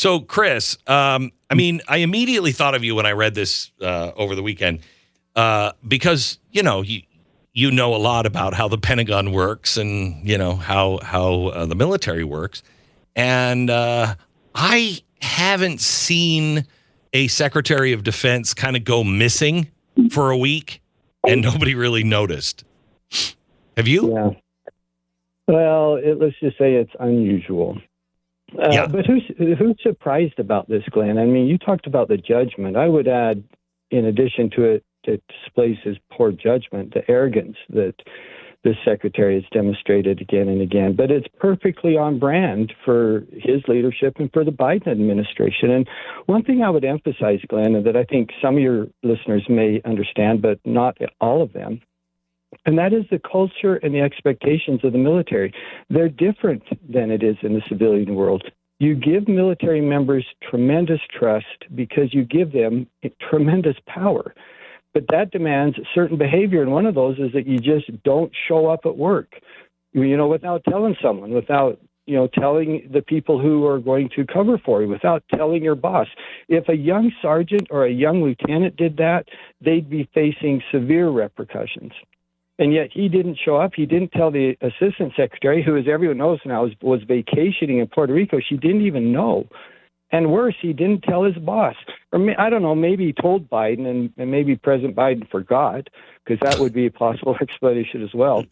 So, Chris, I mean, I immediately thought of you when I read this over the weekend because, you know a lot about how the Pentagon works and, how the military works. And I haven't seen a Secretary of Defense kind of go missing for a week and nobody really noticed. Have you? Yeah. Well, let's just say it's unusual. Yeah. But who's surprised about this, Glenn? I mean, you talked about the judgment. I would add, in addition to it displays his poor judgment, the arrogance that this secretary has demonstrated again and again. But it's perfectly on brand for his leadership and for the Biden administration. And one thing I would emphasize, Glenn, and that I think some of your listeners may understand, but not all of them, and that is the culture and the expectations of the military. They're different than it is in the civilian world. You give military members tremendous trust because you give them tremendous power. But that demands certain behavior, and one of those is that you just don't show up at work, without telling someone, without, telling the people who are going to cover for you, without telling your boss. If a young sergeant or a young lieutenant did that, they'd be facing severe repercussions. And yet he didn't show up. He didn't tell the assistant secretary, who, as everyone knows now, was vacationing in Puerto Rico. She didn't even know. And worse, he didn't tell his boss. Or I don't know, maybe he told Biden, and maybe President Biden forgot, because that would be a possible explanation as well.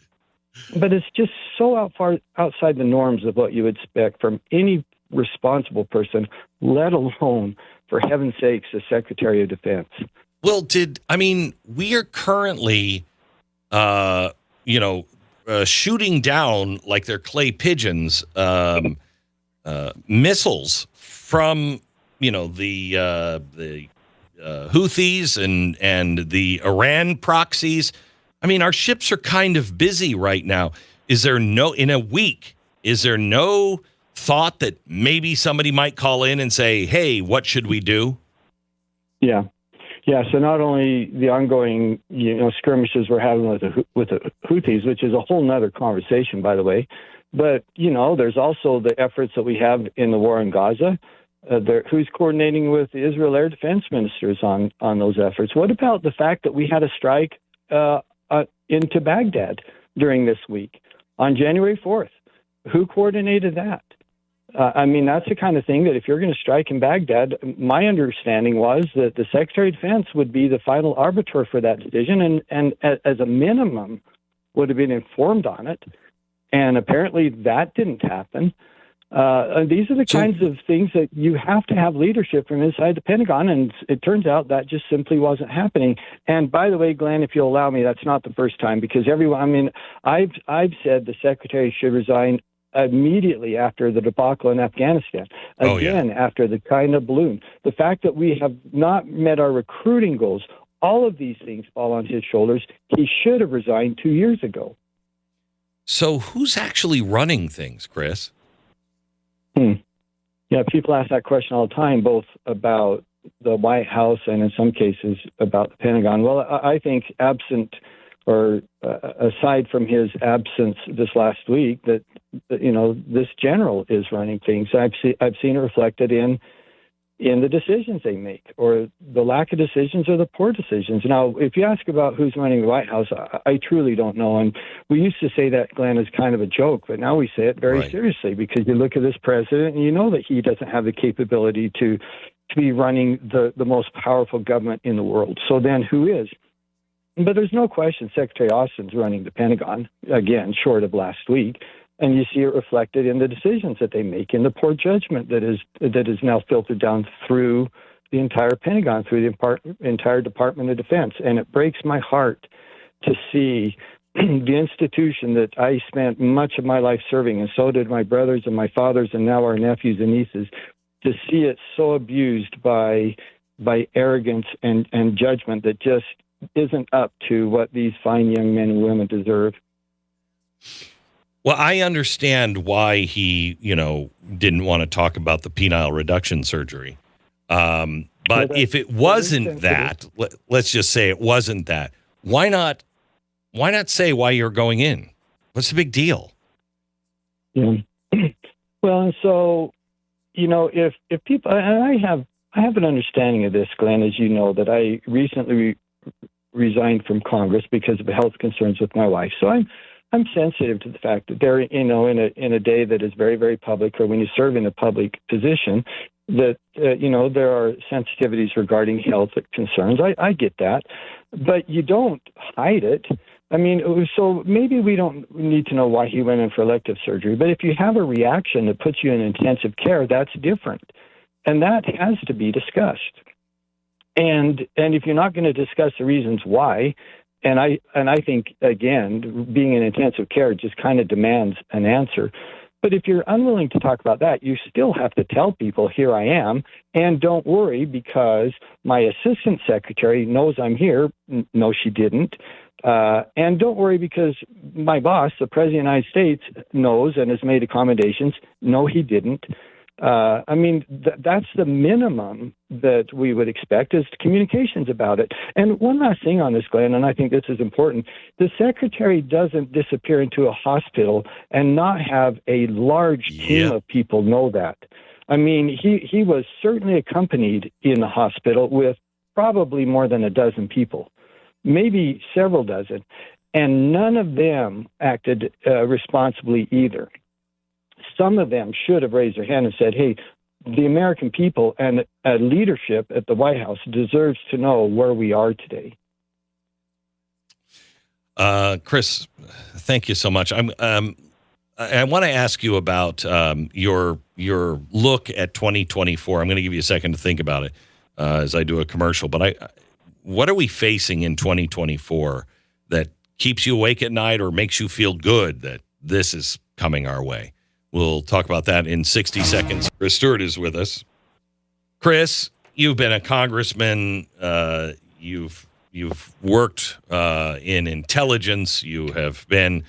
But it's just so outside the norms of what you would expect from any responsible person, let alone, for heaven's sakes, the Secretary of Defense. Well, we are currently... shooting down like they're clay pigeons, missiles from, the Houthis and the Iran proxies. I mean, our ships are kind of busy right now. In a week, is there no thought that maybe somebody might call in and say, hey, what should we do? Yeah. Yeah, so not only the ongoing, skirmishes we're having with the Houthis, which is a whole nother conversation, by the way, but, there's also the efforts that we have in the war in Gaza. Who's coordinating with the Israel Air Defense Ministers on those efforts? What about the fact that we had a strike into Baghdad during this week on January 4th? Who coordinated that? That's the kind of thing that if you're going to strike in Baghdad, my understanding was that the Secretary of Defense would be the final arbiter for that decision and as a minimum would have been informed on it. And apparently that didn't happen. These are the kinds of things that you have to have leadership from inside the Pentagon, and it turns out that just simply wasn't happening. And by the way, Glenn, if you'll allow me, that's not the first time, because I've said the Secretary should resign immediately after the debacle in Afghanistan, after the China balloon. The fact that we have not met our recruiting goals, all of these things fall on his shoulders. He should have resigned 2 years ago. So who's actually running things, Chris? Yeah, people ask that question all the time, both about the White House and in some cases about the Pentagon. Well, I think aside from his absence this last week, that this general is running things. I've seen it reflected in the decisions they make, or the lack of decisions, or the poor decisions. Now, if you ask about who's running the White House, I truly don't know. And we used to say that, Glenn, as kind of a joke, but now we say it very seriously, because you look at this president and you know that he doesn't have the capability to be running the most powerful government in the world. So then who is? But there's no question Secretary Austin's running the Pentagon, again, short of last week. And you see it reflected in the decisions that they make, in the poor judgment that is now filtered down through the entire Pentagon, through the entire Department of Defense. And it breaks my heart to see the institution that I spent much of my life serving, and so did my brothers and my fathers and now our nephews and nieces, to see it so abused by arrogance and judgment that just isn't up to what these fine young men and women deserve. Well, I understand why he, didn't want to talk about the penile reduction surgery. But if it wasn't that, let's just say it wasn't that, why not say why you're going in? What's the big deal? Yeah. Well, and so if people, and I have an understanding of this, Glenn, as you know, that I recently resigned from Congress because of health concerns with my wife. So I'm sensitive to the fact that they're, in a day that is very, very public, or when you serve in a public position, that, there are sensitivities regarding health concerns. I get that, but you don't hide it. I mean, so maybe we don't need to know why he went in for elective surgery, but if you have a reaction that puts you in intensive care, that's different. And that has to be discussed. And if you're not going to discuss the reasons why, and I think, again, being in intensive care just kind of demands an answer. But if you're unwilling to talk about that, you still have to tell people, here I am, and don't worry because my assistant secretary knows I'm here. No, she didn't. And don't worry because my boss, the President of the United States, knows and has made accommodations. No, he didn't. That's the minimum that we would expect is communications about it. And one last thing on this, Glenn, and I think this is important. The secretary doesn't disappear into a hospital and not have a large team of people know that. I mean, he was certainly accompanied in the hospital with probably more than a dozen people, maybe several dozen, and none of them acted responsibly either. Some of them should have raised their hand and said, hey, the American people and leadership at the White House deserves to know where we are today. Chris, thank you so much. I want to ask you about your look at 2024. I'm going to give you a second to think about it as I do a commercial. But what are we facing in 2024 that keeps you awake at night or makes you feel good that this is coming our way? We'll talk about that in 60 seconds. Chris Stewart is with us. Chris, you've been a congressman. You've worked in intelligence. You have been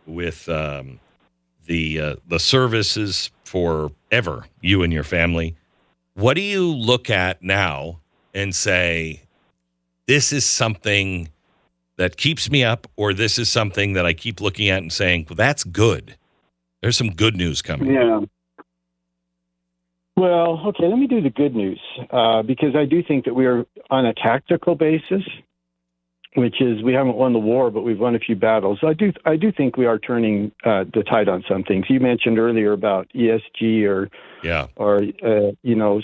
with the services forever, you and your family. What do you look at now and say, this is something that keeps me up, or this is something that I keep looking at and saying, well, that's good. There's some good news coming. Yeah. Well, okay, let me do the good news, because I do think that we are on a tactical basis, which is we haven't won the war, but we've won a few battles. I do think we are turning the tide on some things. You mentioned earlier about ESG or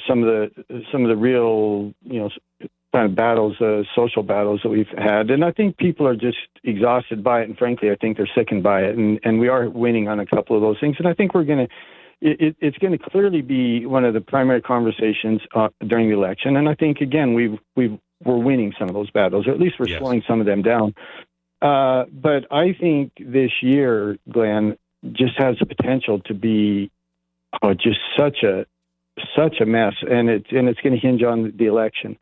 some of the real kind of battles, social battles that we've had. And I think people are just exhausted by it. And frankly, I think they're sickened by it. And we are winning on a couple of those things. And I think it's going to clearly be one of the primary conversations during the election. And I think, again, we're winning some of those battles, or at least we're slowing some of them down. But I think this year, Glenn, just has the potential to be just such a mess. And it's going to hinge on the election.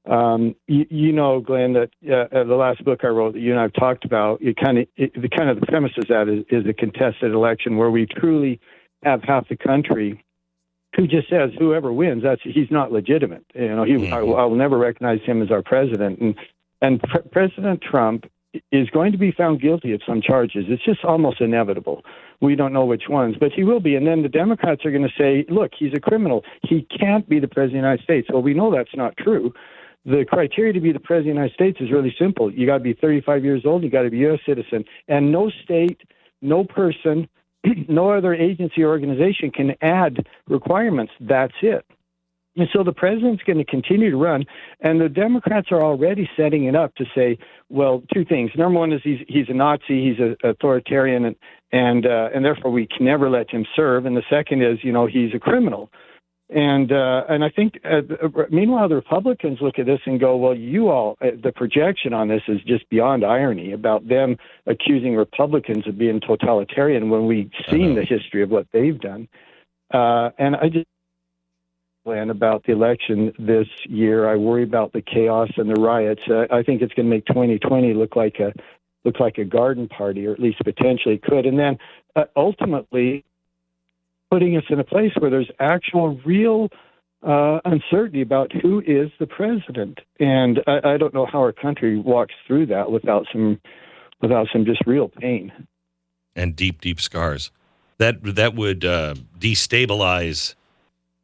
Glenn, that the last book I wrote that you and I've talked about, the premise of that is a contested election where we truly have half the country who just says whoever wins, he's not legitimate. I will never recognize him as our president. And President Trump is going to be found guilty of some charges. It's just almost inevitable. We don't know which ones, but he will be. And then the Democrats are going to say, look, he's a criminal. He can't be the president of the United States. Well, we know that's not true. The criteria to be the president of the United States is really simple. You got to be 35 years old. You got to be a U.S. citizen. And no state, no person, no other agency or organization can add requirements. That's it. And so the president's going to continue to run, and the Democrats are already setting it up to say, well, two things. Number one is he's a Nazi, he's an authoritarian, and therefore we can never let him serve. And the second is, he's a criminal. And I think, meanwhile, the Republicans look at this and go, well, you all, the projection on this is just beyond irony about them accusing Republicans of being totalitarian when we've seen the history of what they've done. And I just plan about the election this year. I worry about the chaos and the riots. I think it's going to make 2020 look like a garden party, or at least potentially could. And then ultimately, putting us in a place where there's actual real uncertainty about who is the president. And I don't know how our country walks through that without some just real pain. And deep, deep scars. That would destabilize.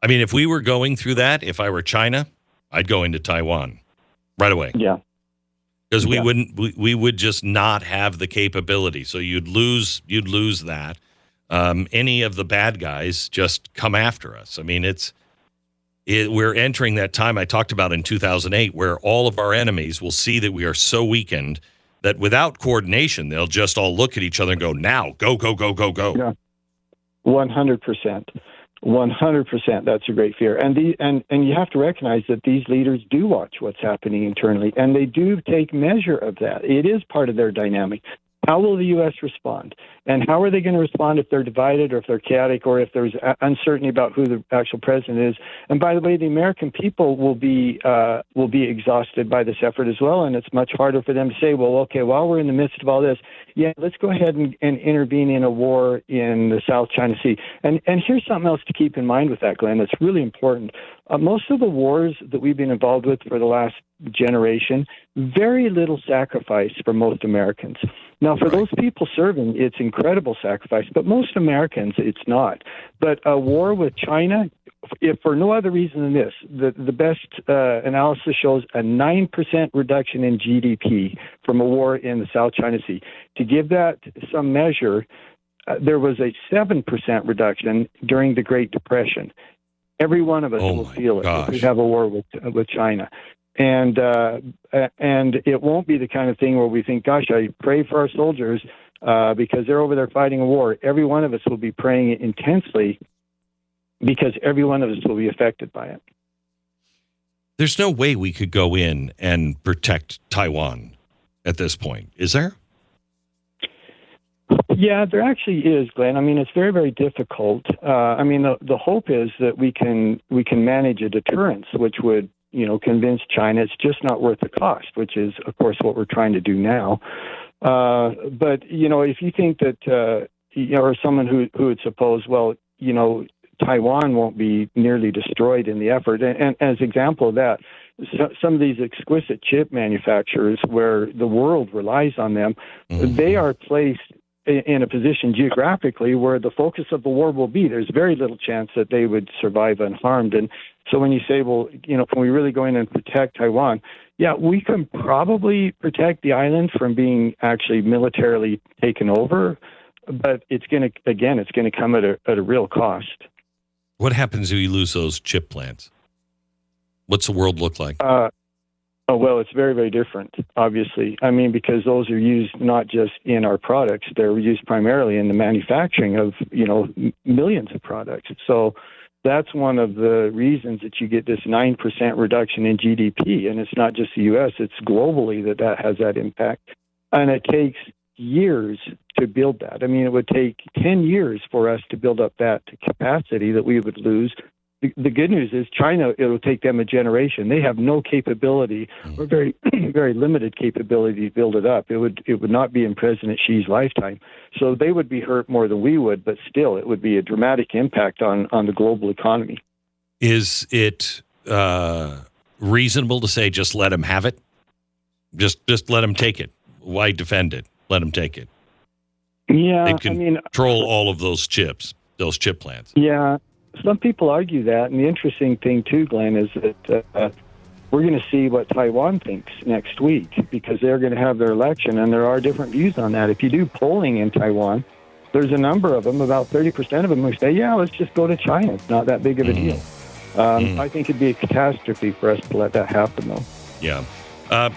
I mean, if we were going through that, if I were China, I'd go into Taiwan right away. Yeah. Because we would just not have the capability. So you'd lose that. Any of the bad guys just come after us. I mean, we're entering that time I talked about in 2008, where all of our enemies will see that we are so weakened that without coordination, they'll just all look at each other and go, now, go, go, go, go, go. Yeah. 100%. 100%. That's a great fear. And you have to recognize that these leaders do watch what's happening internally, and they do take measure of that. It is part of their dynamic. How will the U.S. respond? And how are they going to respond if they're divided or if they're chaotic or if there's uncertainty about who the actual president is? And by the way, the American people will be exhausted by this effort as well, and it's much harder for them to say, well, okay, while we're in the midst of all this, yeah, let's go ahead and intervene in a war in the South China Sea. And here's something else to keep in mind with that, Glenn, that's really important. Most of the wars that we've been involved with for the last generation, very little sacrifice for most Americans. Now, for those people serving, it's incredible sacrifice, but most Americans, it's not. But a war with China, if for no other reason than this, the best analysis shows a 9% reduction in GDP from a war in the South China Sea. To give that some measure, there was a 7% reduction during the Great Depression. Every one of us will feel it if we have a war with China. And it won't be the kind of thing where we think, gosh, I pray for our soldiers because they're over there fighting a war. Every one of us will be praying intensely because every one of us will be affected by it. There's no way we could go in and protect Taiwan at this point, is there? Yeah, there actually is, Glenn. I mean, it's very, very difficult. I mean, the hope is that we can manage a deterrence, which would, convince China it's just not worth the cost, which is, of course, what we're trying to do now. But, if you think that, or someone who would suppose, well, Taiwan won't be nearly destroyed in the effort. And as an example of that, some of these exquisite chip manufacturers where the world relies on them, they are placed in a position geographically where the focus of the war will be. There's very little chance that they would survive unharmed. And so when you say, well, can we really go in and protect Taiwan? Yeah, we can probably protect the island from being actually militarily taken over, but it's going to come at a real cost. What happens if you lose those chip plants? What's the world look like? Well, it's very, very different, obviously. I mean, because those are used not just in our products, they're used primarily in the manufacturing of, millions of products. So that's one of the reasons that you get this 9% reduction in GDP. And it's not just the U.S., it's globally that has that impact. And it takes years to build that. I mean, it would take 10 years for us to build up that capacity that we would lose. The good news is China, it'll take them a generation. They have no capability or very, very limited capability to build it up. It would not be in President Xi's lifetime. So they would be hurt more than we would, but still it would be a dramatic impact on the global economy. Is it reasonable to say just let them have it? Just let them take it? Why defend it? Let them take it. Yeah, they control all of those chips, those chip plants. Yeah. Some people argue that, and the interesting thing, too, Glenn, is that we're going to see what Taiwan thinks next week because they're going to have their election, and there are different views on that. If you do polling in Taiwan, there's a number of them, about 30% of them, who say, yeah, let's just go to China. It's not that big of a deal. I think it'd be a catastrophe for us to let that happen, though. Yeah.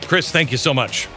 Chris, thank you so much.